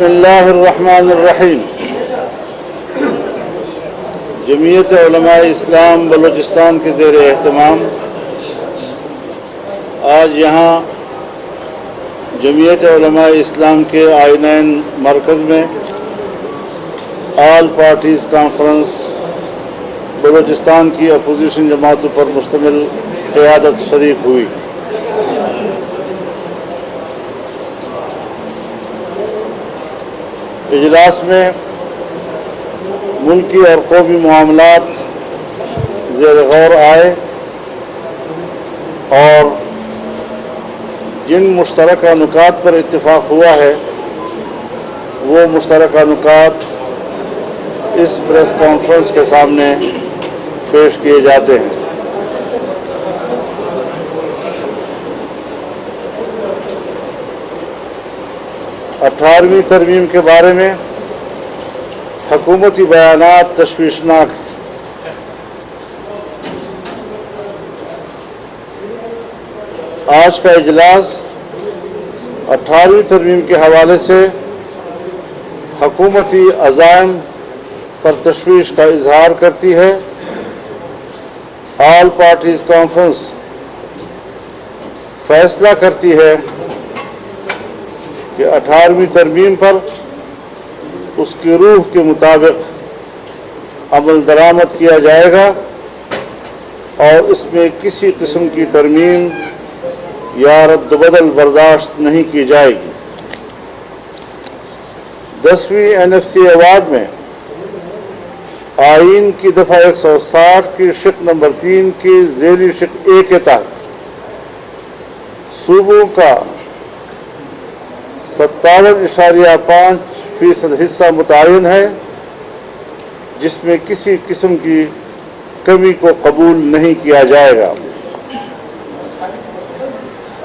بسم اللہ الرحمن الرحیم۔ جمعیت علماء اسلام بلوچستان کے زیر اہتمام آج یہاں جمعیت علماء اسلام کے آئینین مرکز میں آل پارٹیز کانفرنس بلوچستان کی اپوزیشن جماعتوں پر مشتمل قیادت شریک ہوئی۔ اجلاس میں ملکی اور قومی معاملات زیر غور آئے اور جن مشترکہ نکات پر اتفاق ہوا ہے وہ مشترکہ نکات اس پریس کانفرنس کے سامنے پیش کیے جاتے ہیں۔ اٹھارہویں ترمیم کے بارے میں حکومتی بیانات تشویشناک۔ آج کا اجلاس 18ویں ترمیم کے حوالے سے حکومتی عزائم پر تشویش کا اظہار کرتی ہے۔ آل پارٹیز کانفرنس فیصلہ کرتی ہے کہ 18ویں ترمیم پر اس کی روح کے مطابق عمل درآمد کیا جائے گا اور اس میں کسی قسم کی ترمیم یا رد و بدل برداشت نہیں کی جائے گی۔ 10ویں NFC ایوارڈ میں آئین کی دفعہ 160 کی شق نمبر 3 کی ذیلی شق A کے تحت صوبوں کا 57.5% حصہ متعین ہے، جس میں کسی قسم کی کمی کو قبول نہیں کیا جائے گا۔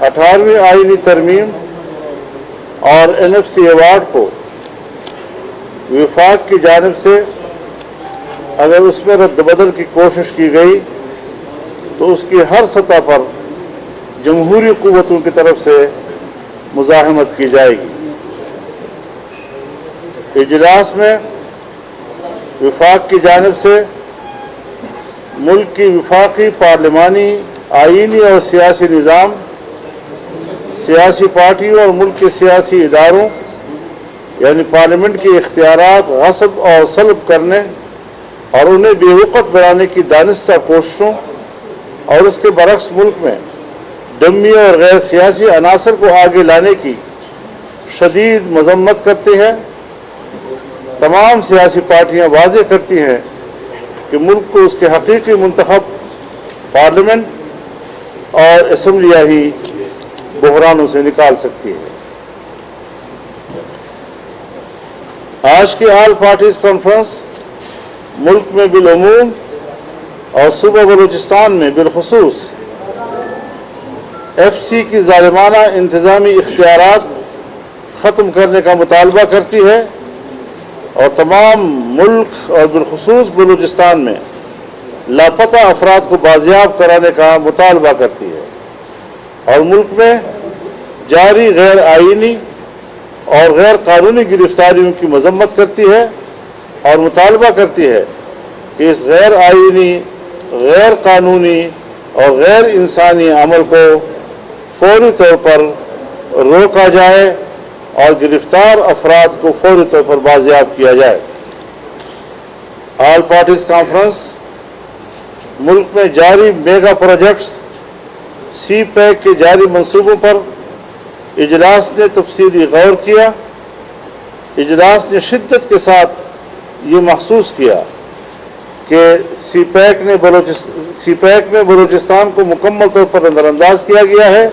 18ویں آئینی ترمیم اور NFC ایوارڈ کو وفاق کی جانب سے اگر اس میں رد و بدل کی کوشش کی گئی تو اس کی ہر سطح پر جمہوری قوتوں کی طرف سے مزاحمت کی جائے گی۔ اجلاس میں وفاق کی جانب سے ملک کی وفاقی پارلیمانی آئینی اور سیاسی نظام، سیاسی پارٹیوں اور ملک کے سیاسی اداروں یعنی پارلیمنٹ کے اختیارات غصب اور سلب کرنے اور انہیں بے وقت بنانے کی دانستہ کوششوں اور اس کے برعکس ملک میں ڈمی اور غیر سیاسی عناصر کو آگے لانے کی شدید مذمت کرتے ہیں۔ تمام سیاسی پارٹیاں واضح کرتی ہیں کہ ملک کو اس کے حقیقی منتخب پارلیمنٹ اور اسمبلیاں ہی بحرانوں سے نکال سکتی ہے۔ آج کی آل پارٹیز کانفرنس ملک میں بالعموم اور صوبہ بلوچستان میں بالخصوص FC کی ظالمانہ انتظامی اختیارات ختم کرنے کا مطالبہ کرتی ہے اور تمام ملک اور بالخصوص بلوچستان میں لاپتہ افراد کو بازیاب کرانے کا مطالبہ کرتی ہے اور ملک میں جاری غیر آئینی اور غیر قانونی گرفتاریوں کی مذمت کرتی ہے اور مطالبہ کرتی ہے کہ اس غیر آئینی، غیر قانونی اور غیر انسانی عمل کو فوری طور پر روکا جائے اور گرفتار افراد کو فوری طور پر بازیاب کیا جائے۔ آل پارٹیز کانفرنس ملک میں جاری میگا پروجیکٹس سی پیک کے جاری منصوبوں پر اجلاس نے تفصیلی غور کیا۔ اجلاس نے شدت کے ساتھ یہ محسوس کیا کہ سی پیک میں بلوچستان کو مکمل طور پر نظر انداز کیا گیا ہے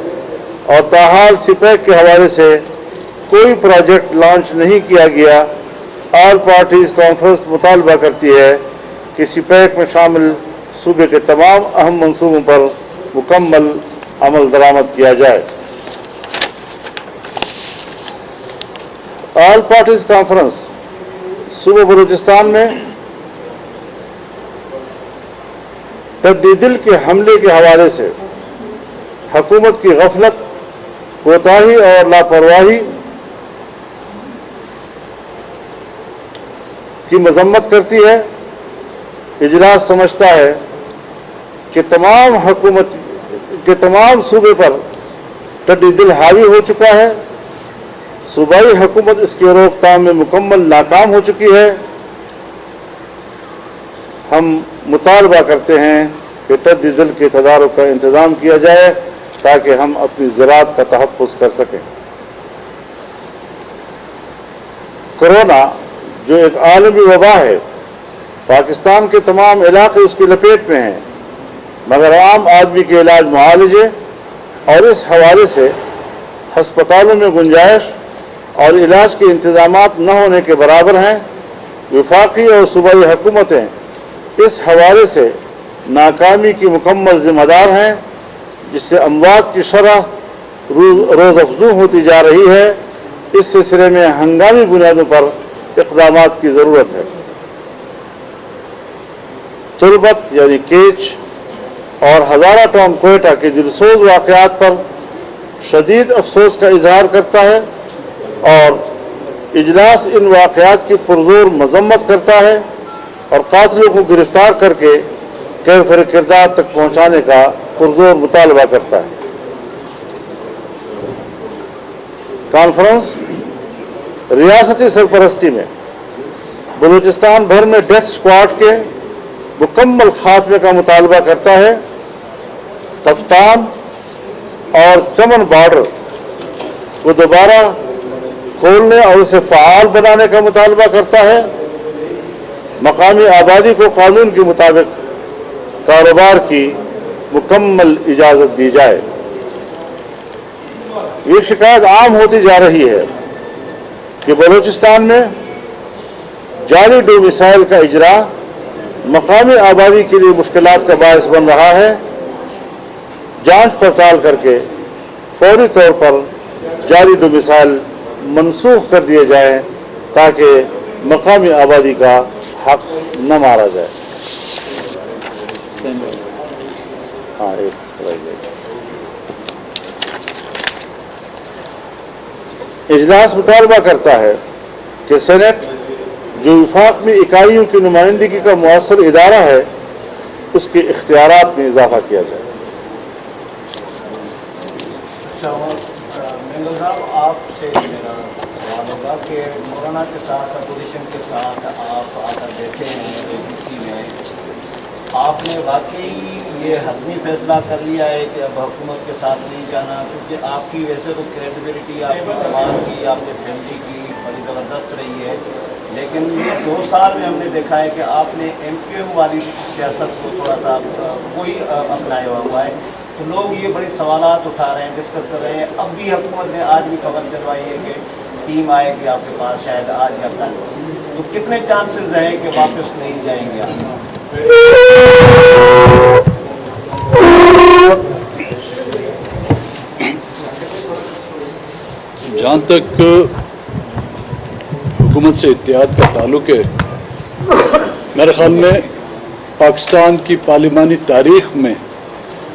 اور تاحال سی پیک کے حوالے سے کوئی پروجیکٹ لانچ نہیں کیا گیا۔ آل پارٹیز کانفرنس مطالبہ کرتی ہے کہ سی پیک میں شامل صوبے کے تمام اہم منصوبوں پر مکمل عمل درآمد کیا جائے۔ آل پارٹیز کانفرنس صوبہ بلوچستان میں تبدیل کے حملے کے حوالے سے حکومت کی غفلت، کوتاہی اور لاپرواہی کی مذمت کرتی ہے۔ اجلاس سمجھتا ہے کہ تمام صوبے پر ٹڈی دل حاوی ہو چکا ہے، صوبائی حکومت اس کی روک تھام میں مکمل ناکام ہو چکی ہے۔ ہم مطالبہ کرتے ہیں کہ ٹڈی دل کے تدارک کا انتظام کیا جائے تاکہ ہم اپنی زراعت کا تحفظ کر سکیں۔ کورونا جو ایک عالمی وبا ہے، پاکستان کے تمام علاقے اس کی لپیٹ میں ہیں، مگر عام آدمی کے علاج معالجے اور اس حوالے سے ہسپتالوں میں گنجائش اور علاج کے انتظامات نہ ہونے کے برابر ہیں۔ وفاقی اور صوبائی حکومتیں اس حوالے سے ناکامی کی مکمل ذمہ دار ہیں، جس سے اموات کی شرح روز افزوں ہوتی جا رہی ہے۔ اس سلسلے میں ہنگامی بنیادوں پر اقدامات کی ضرورت ہے۔ تربت یعنی کیچ اور ہزارہ ٹاؤن کوئٹہ کے دلسوز واقعات پر شدید افسوس کا اظہار کرتا ہے اور اجلاس ان واقعات کی پرزور مذمت کرتا ہے اور قاتلوں کو گرفتار کر کے کیفر کردار تک پہنچانے کا پرزور مطالبہ کرتا ہے۔ کانفرنس ریاستی سرپرستی میں بلوچستان بھر میں ڈیتھ اسکواڈ کے مکمل خاتمے کا مطالبہ کرتا ہے، کفتان اور چمن بارڈر کو دوبارہ کھولنے اور اسے فعال بنانے کا مطالبہ کرتا ہے، مقامی آبادی کو قانون کے مطابق کاروبار کی مکمل اجازت دی جائے۔ یہ شکایت عام ہوتی جا رہی ہے کہ بلوچستان میں جعلی ڈومیسائل کا اجرا مقامی آبادی کے لیے مشکلات کا باعث بن رہا ہے۔ جانچ پڑتال کر کے فوری طور پر جعلی ڈومیسائل منسوخ کر دیے جائیں تاکہ مقامی آبادی کا حق نہ مارا جائے۔ اجلاس مطالبہ کرتا ہے کہ سینٹ جو وفاق میں اکائیوں کی نمائندگی کا مؤثر ادارہ ہے، اس کے اختیارات میں اضافہ کیا جائے۔ مینگل صاحب، آپ سے میرا سوال ہوگا کہ مولانا کے ساتھ اپوزیشن کے ساتھ آپ آ کر بیٹھے ہیں ABC میں، آپ نے واقعی یہ حتمی فیصلہ کر لیا ہے کہ اب حکومت کے ساتھ نہیں جانا؟ کیونکہ آپ کی ویسے تو کریڈیبلٹی آپ کے کمال کی، آپ کی فیملی کی بڑی زبردست رہی ہے، لیکن 2 سال میں ہم نے دیکھا ہے کہ آپ نے MQM والی سیاست کو تھوڑا سا کوئی اپنایا ہوا ہے، تو لوگ یہ بڑے سوالات اٹھا رہے ہیں، ڈسکس کر رہے ہیں۔ اب بھی حکومت نے آج بھی خبر چلوائی ہے کہ ٹیم آئے گی آپ کے پاس شاید آج یا کل، تو کتنے چانسز ہیں کہ واپس نہیں جائیں گے آپ؟ جہاں تک حکومت سے اتحاد کا تعلق ہے، میرے خیال میں پاکستان کی پارلیمانی تاریخ میں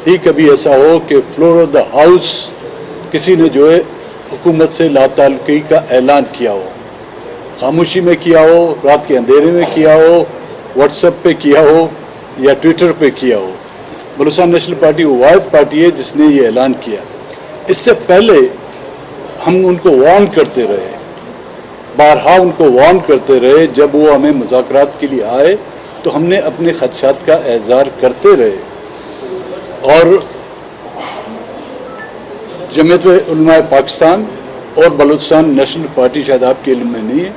ہی کبھی ایسا ہو کہ فلور آف دا ہاؤس کسی نے جو ہے حکومت سے لا تعلقی کا اعلان کیا ہو، خاموشی میں کیا ہو، رات کے اندھیرے میں کیا ہو، واٹس ایپ پہ کیا ہو یا ٹویٹر پہ کیا ہو۔ بلوچستان نیشنل پارٹی وہ واحد پارٹی ہے جس نے یہ اعلان کیا۔ اس سے پہلے ہم ان کو وارن کرتے رہے، بارہا ان کو وارن کرتے رہے، جب وہ ہمیں مذاکرات کے لیے آئے تو ہم نے اپنے خدشات کا اظہار کرتے رہے۔ اور جمعیت علماء پاکستان اور بلوچستان نیشنل پارٹی شاید آپ کے علم میں نہیں ہے،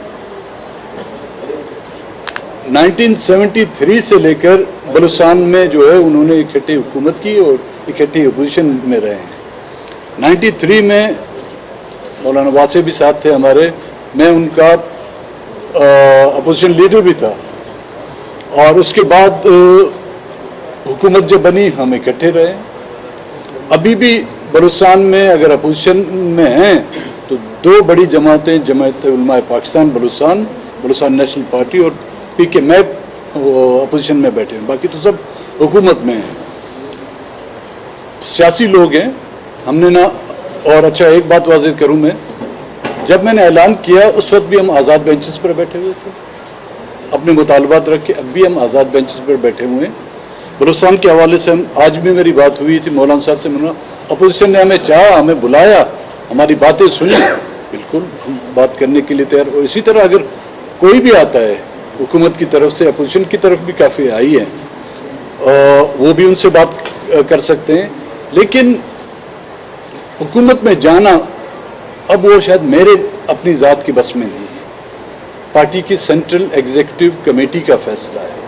1973 سے لے کر بلوچستان میں جو ہے انہوں نے اکٹھے حکومت کی اور اکٹھے اپوزیشن میں رہے ہیں۔ 93 میں مولانا واسع بھی ساتھ تھے ہمارے، میں ان کا اپوزیشن لیڈر بھی تھا، اور اس کے بعد حکومت جب بنی ہم اکٹھے رہے۔ ابھی بھی بلوچستان میں اگر اپوزیشن میں ہیں تو 2 بڑی جماعتیں، جمعیت علماء پاکستان بلوچستان نیشنل پارٹی اور PK میں اپوزیشن میں بیٹھے ہیں، باقی تو سب حکومت میں ہیں، سیاسی لوگ ہیں۔ ہم نے نہ، اور اچھا ایک بات واضح کروں میں، جب میں نے اعلان کیا اس وقت بھی ہم آزاد بینچز پر بیٹھے ہوئے تھے، اپنے مطالبات رکھ کے اب بھی ہم آزاد بینچز پر بیٹھے ہوئے ہیں. بلوچستان کے حوالے سے ہم آج بھی میری بات ہوئی تھی مولانا صاحب سے. اپوزیشن نے ہمیں چاہا, ہمیں بلایا, ہماری باتیں سنی, بالکل ہم بات کرنے کے لیے تیار. اور اسی طرح اگر کوئی بھی آتا ہے حکومت کی طرف سے, اپوزیشن کی طرف بھی کافی آئی ہے, وہ بھی ان سے بات کر سکتے ہیں. لیکن حکومت میں جانا اب وہ شاید میرے اپنی ذات کی بس میں نہیں ہے, پارٹی کی سینٹرل ایگزیکٹو کمیٹی کا فیصلہ ہے.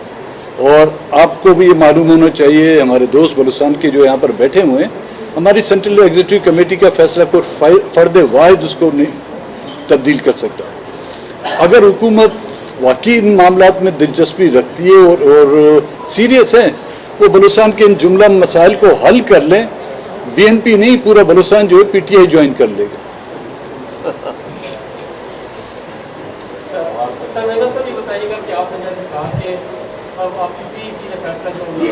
اور آپ کو بھی یہ معلوم ہونا چاہیے, ہمارے دوست بلوچستان کے جو یہاں پر بیٹھے ہوئے ہیں, ہماری سینٹرل ایگزیکٹو کمیٹی کا فیصلہ کوئی فرد واحد اس کو نہیں تبدیل کر سکتا. اگر حکومت واقعی ان معاملات میں دلچسپی رکھتی ہے اور سیریس ہے, وہ بلوچستان کے ان جملہ مسائل کو حل کر لیں. بی این پی نہیں, پورا بلوچستان جو ہے پی ٹی آئی جوائن کر لے گا. سر یہ بتائیے گا کہ آپ نے جیسے کہا کہ اب آپ کسی نے فیصلہ کروں گے,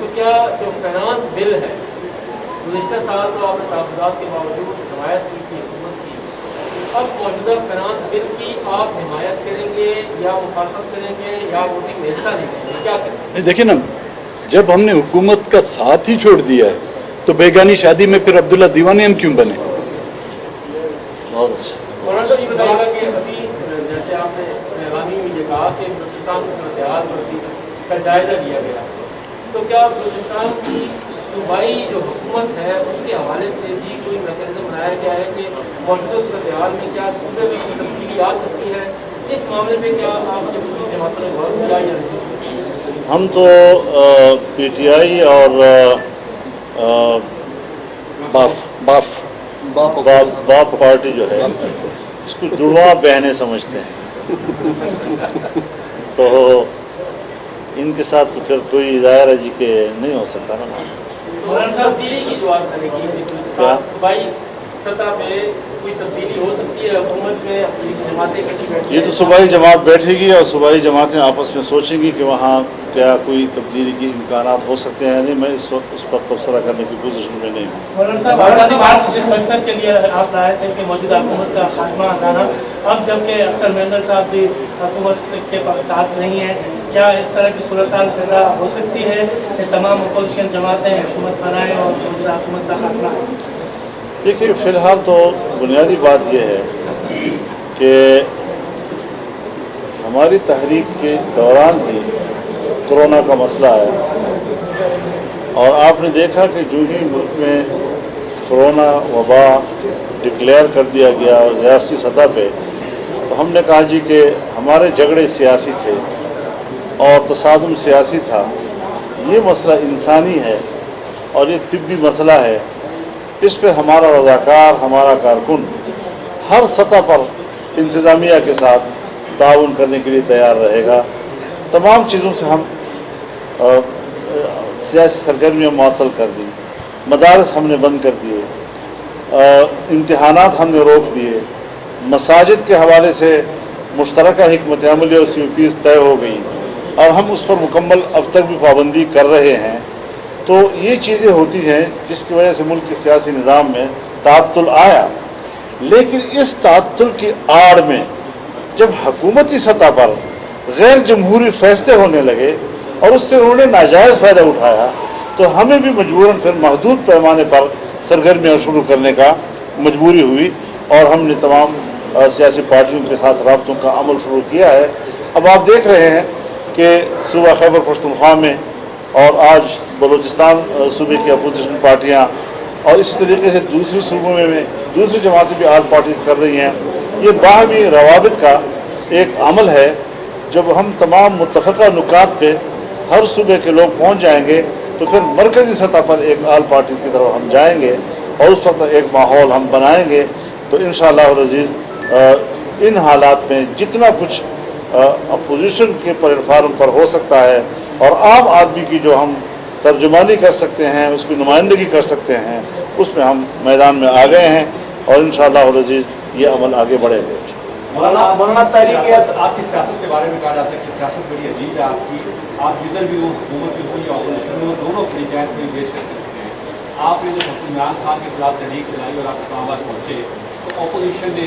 تو کیا جو فائنانس بل ہے گزشتہ سال تو آپ نے تحفظات کے باوجود حمایت کی تھی حکومت کی, اب موجودہ فائنانس بل کی آپ حمایت کریں گے یا مخالفت کریں گے یا ووٹنگ میں حصہ نہیں لیں گے, کیا کریں گے؟ دیکھیں نا, جب ہم نے حکومت کا ساتھ ہی چھوڑ دیا ہے تو بیگانی شادی میں پھر عبداللہ دیوانی ہم کیوں بنے؟ بہت اچھا. مولانا صاحب یہ بتائیے گا کہ ابھی جیسے آپ نے اعلامی میں یہ کہا کہ بلوچستان صورتحال کا جائزہ لیا گیا, تو کیا بلوچستان کی صوبائی جو حکومت ہے اس کے حوالے سے بھی کوئی میکینزم بنایا گیا ہے کہ موجودہ صورتحال میں کیا صوبے میں کوئی تبدیلی آ سکتی ہے؟ اس معاملے میں کیا آپ نے کچھ جماعتوں نے غور کیا یا نہیں؟ ہم تو پی ٹی آئی اور باپ پارٹی جو ہے اس کو جڑواں بہنیں سمجھتے ہیں, تو ان کے ساتھ تو پھر کوئی ظاہر ہے جی کہ نہیں ہو سکتا نا. مولانا صاحب دلی کی جو بات کریں گی صوبائی سطح پہ کوئی تبدیلی ہو سکتی ہے حکومت میں, اپنی جماعتیں کٹھی بیٹھی یہ تو صوبائی جماعت بیٹھے گی اور صوبائی جماعتیں آپس میں سوچیں گی کہ وہاں کیا کوئی تبدیلی کے امکانات ہو سکتے ہیں یا نہیں. میں اس وقت اس پر تبصرہ کرنے کی پوزیشن میں نہیں ہوں. مولانا صاحب آزادی مارچ جس مقصد کے لیے آپ لائے تھے کہ موجودہ حکومت کا خاتمہ لانا, اب جبکہ اختر مہندر صاحب بھی حکومت کے ساتھ نہیں ہیں, کیا اس طرح کی صورتحال پیدا ہو سکتی ہے کہ تمام اپوزیشن جماعتیں حکومت بنائیں اور حکومت کا خاتمہ؟ دیکھیے, فی الحال تو بنیادی بات یہ ہے کہ ہماری تحریک کے دوران ہی کورونا کا مسئلہ ہے, اور آپ نے دیکھا کہ جو ہی ملک میں کورونا وبا ڈکلیئر کر دیا گیا اور ریاستی سطح پہ, تو ہم نے کہا جی کہ ہمارے جھگڑے سیاسی تھے اور تصادم سیاسی تھا, یہ مسئلہ انسانی ہے اور یہ طبی مسئلہ ہے. اس پہ ہمارا رضاکار, ہمارا کارکن ہر سطح پر انتظامیہ کے ساتھ تعاون کرنے کے لیے تیار رہے گا. تمام چیزوں سے ہم سیاسی سرگرمیاں معطل کر دی, مدارس ہم نے بند کر دیے, امتحانات ہم نے روک دیے, مساجد کے حوالے سے مشترکہ حکمت عملی اور سی او پیز طے ہو گئی اور ہم اس پر مکمل اب تک بھی پابندی کر رہے ہیں. تو یہ چیزیں ہوتی ہیں جس کی وجہ سے ملک کے سیاسی نظام میں تعطل آیا. لیکن اس تعطل کی آڑ میں جب حکومتی سطح پر غیر جمہوری فیصلے ہونے لگے اور اس سے انہوں نے ناجائز فائدہ اٹھایا, تو ہمیں بھی مجبوراً پھر محدود پیمانے پر سرگرمیاں شروع کرنے کا مجبوری ہوئی, اور ہم نے تمام سیاسی پارٹیوں کے ساتھ رابطوں کا عمل شروع کیا ہے. اب آپ دیکھ رہے ہیں کہ صوبہ خیبر پختونخوا میں اور آج بلوچستان صوبے کی اپوزیشن پارٹیاں اور اسی طریقے سے دوسری صوبوں میں دوسری جماعتیں بھی آج پارٹیز کر رہی ہیں. یہ باہمی روابط کا ایک عمل ہے. جب ہم تمام متفقہ نکات پہ ہر صوبے کے لوگ پہنچ جائیں گے تو پھر مرکزی سطح پر ایک آل پارٹیز کی طرف ہم جائیں گے اور اس وقت ایک ماحول ہم بنائیں گے. تو انشاءاللہ العزیز ان حالات میں جتنا کچھ اپوزیشن کے پلیٹ فارم پر ہو سکتا ہے اور عام آدمی کی جو ہم ترجمانی کر سکتے ہیں, اس کی نمائندگی کر سکتے ہیں, اس میں ہم میدان میں آ گئے ہیں اور انشاءاللہ العزیز یہ عمل آگے بڑھے گا. مولانا تحریک آپ کی سیاست کے بارے میں کہا جاتا ہے کہ سیاست بڑی عجیب ہے آپ کی, آپ جدھر بھی ہو حکومت میں ہو یا اپوزیشن میں ہو, دونوں اپنی جائز کو پیش کر سکتے ہیں. آپ نے جو عمران خان کے خلاف تحریک چلائی اور آپ اسلام آباد پہنچے تو اپوزیشن نے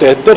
73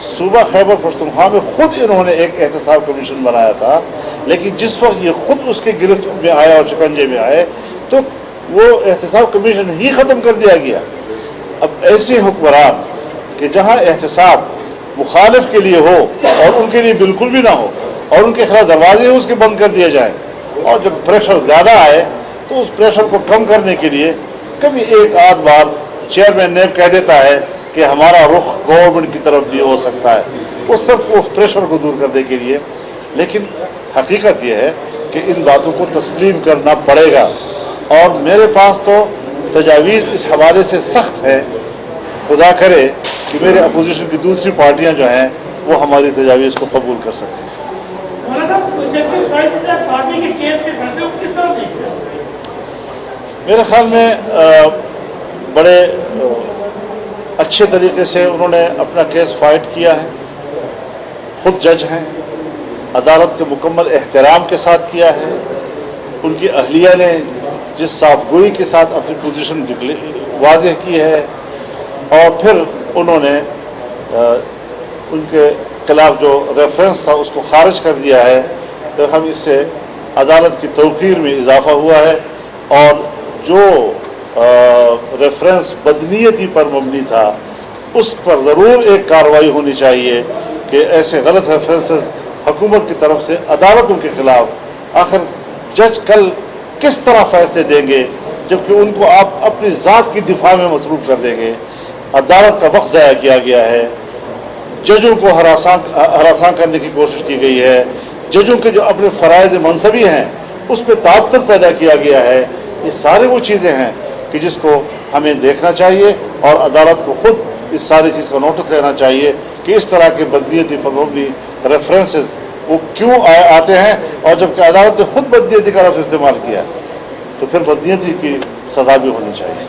صوبہ خیبر پختونخوا میں خود انہوں نے ایک احتساب کمیشن بنایا تھا، لیکن جس وقت یہ خود اس کے گرفت میں آیا اور شکنجے میں آئے تو وہ احتساب کمیشن ہی ختم کر دیا گیا۔ اب ایسے حکمران کہ جہاں احتساب مخالف کے لیے ہو اور ان کے لیے بالکل بھی نہ ہو اور ان کے خلاف دروازے اس کے بند کر دیے جائیں، اور جب پریشر زیادہ آئے تو اس پریشر کو کم کرنے کے لیے کبھی ایک آدھ بار چیئرمین نیب کہہ دیتا ہے کہ ہمارا رخ گورنمنٹ کی طرف بھی ہو سکتا ہے، وہ صرف اس پریشر کو دور کرنے کے لیے۔ لیکن حقیقت یہ ہے کہ ان باتوں کو تسلیم کرنا پڑے گا، اور میرے پاس تو تجاویز اس حوالے سے سخت ہے، خدا کرے کہ میرے اپوزیشن کی دوسری پارٹیاں جو ہیں وہ ہماری تجاویز کو قبول کر سکیں۔ مولانا صاحب، جیسے قاضی کے کیس کے فیصلے کو کس طرح دیکھتے ہیں؟ میرے خیال میں بڑے اچھے طریقے سے انہوں نے اپنا کیس فائٹ کیا ہے، خود جج ہیں، عدالت کے مکمل احترام کے ساتھ کیا ہے، ان کی اہلیہ نے جس صاف گوئی کے ساتھ اپنی پوزیشن واضح کی ہے، اور پھر انہوں نے ان کے خلاف جو ریفرنس تھا اس کو خارج کر دیا ہے۔ پھر ہم اس سے عدالت کی توقیر میں اضافہ ہوا ہے، اور جو ریفرنس بدنیتی پر مبنی تھا اس پر ضرور ایک کارروائی ہونی چاہیے کہ ایسے غلط ریفرنسز حکومت کی طرف سے عدالتوں کے خلاف، آخر جج کل کس طرح فیصلے دیں گے جبکہ ان کو آپ اپنی ذات کی دفاع میں مصروف کر دیں گے؟ عدالت کا وقت ضائع کیا گیا ہے، ججوں کو ہراساں کرنے کی کوشش کی گئی ہے، ججوں کے جو اپنے فرائض منصبی ہیں اس پہ تعطل پیدا کیا گیا ہے۔ یہ ساری وہ چیزیں ہیں کہ جس کو ہمیں دیکھنا چاہیے، اور عدالت کو خود اس ساری چیز کا نوٹس لینا چاہیے کہ اس طرح کے بدنیتی پر مبنی ریفرنسز وہ کیوں آتے ہیں، اور جبکہ عدالت نے خود بدنیتی کا لفظ استعمال کیا تو پھر بدنیتی کی سزا بھی ہونی چاہیے۔